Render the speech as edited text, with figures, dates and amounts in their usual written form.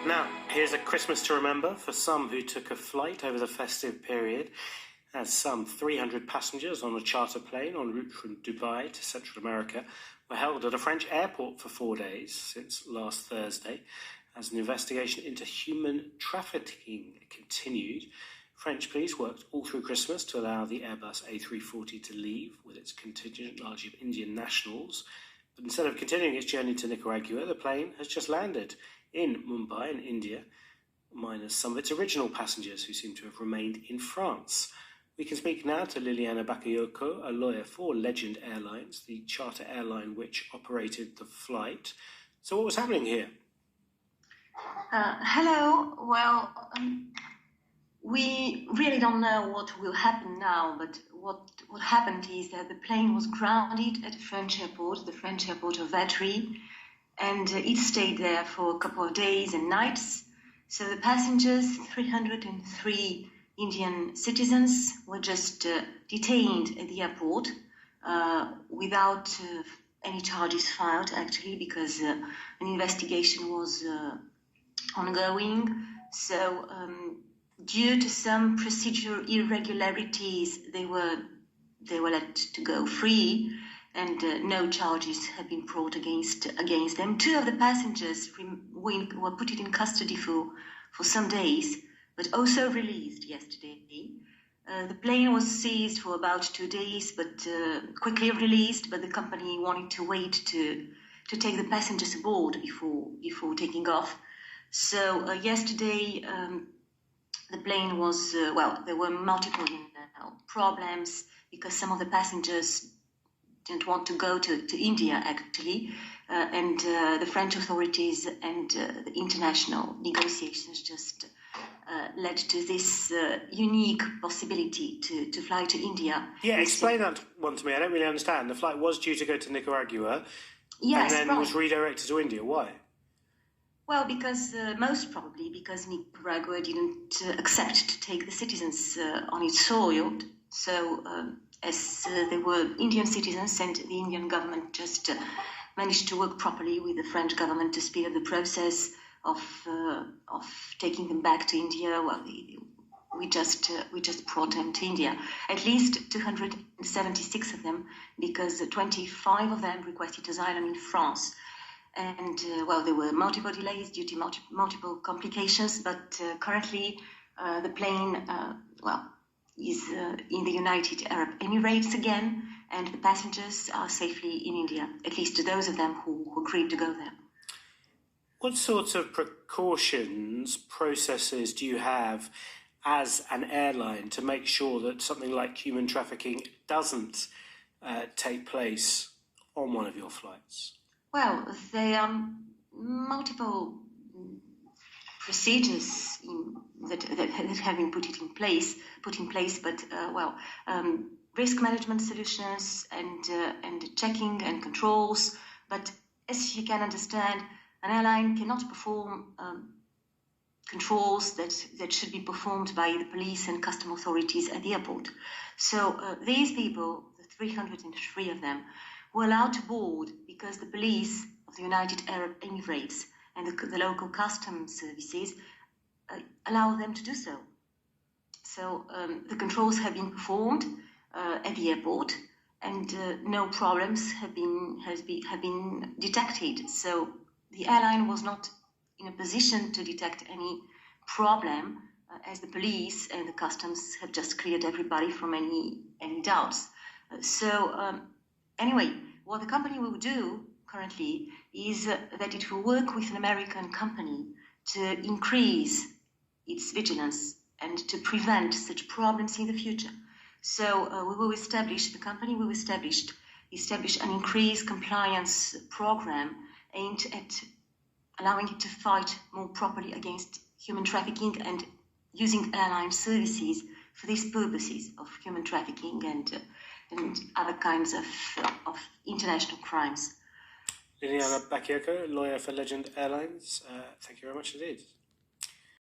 Now, here's a Christmas to remember for some who took a flight over the festive period, as some 300 passengers on a charter plane en route from Dubai to Central America were held at a French airport for 4 days since last Thursday, as an investigation into human trafficking continued. French police worked all through Christmas to allow the Airbus A340 to leave with its contingent largely of Indian nationals. But instead of continuing its journey to Nicaragua, the plane has just landed in Mumbai in India, minus some of its original passengers who seem to have remained in France. We can speak now to Liliana Bakayoko, a lawyer for Legend Airlines, the charter airline which operated the flight. So what was happening here? Hello. Well, we really don't know what will happen now, but what happened is that the plane was grounded at the French airport of Vatry, and it stayed there for a couple of days and nights. So the passengers, 303 Indian citizens, were just detained at the airport without any charges filed, actually, because an investigation was ongoing. So due to some procedural irregularities, they were let to go free, and no charges have been brought against them. Two of the passengers were put in custody for some days, but also released yesterday. The plane was seized for about 2 days, but quickly released. But the company wanted to wait to take the passengers aboard before taking off. So yesterday, the plane was there were multiple problems because some of the passengers didn't want to go to India, actually, and the French authorities and the international negotiations just led to this unique possibility to fly to India. Yeah, explain that one to me. I don't really understand. The flight was due to go to Nicaragua, yes, and then right. was redirected to India. Why? Well, because most probably because Nicaragua didn't accept to take the citizens on its soil. So as they were Indian citizens, and the Indian government just managed to work properly with the French government to speed up the process of taking them back to India. Well, we just brought them to India. At least 276 of them, because 25 of them requested asylum in France. And there were multiple delays due to multiple complications, but currently the plane is in the United Arab Emirates again, and the passengers are safely in India, at least those of them who agreed to go there. What sorts of precautions, processes do you have as an airline to make sure that something like human trafficking doesn't take place on one of your flights? Well, there are multiple procedures that have been put in place, but risk management solutions and checking and controls. But as you can understand, an airline cannot perform controls that should be performed by the police and custom authorities at the airport. So these people, the 303 of them, were allowed to board because the police of the United Arab Emirates and the local customs services allow them to do so. So the controls have been performed at the airport, and no problems have been detected. So the airline was not in a position to detect any problem, as the police and the customs have just cleared everybody from any doubts. Anyway, what the company will do currently is that it will work with an American company to increase its vigilance and to prevent such problems in the future. So the company will establish an increased compliance program aimed at allowing it to fight more properly against human trafficking and using airline services for these purposes of human trafficking and other kinds of international crimes. Liliana Bakayoko, lawyer for Legend Airlines. Thank you very much indeed.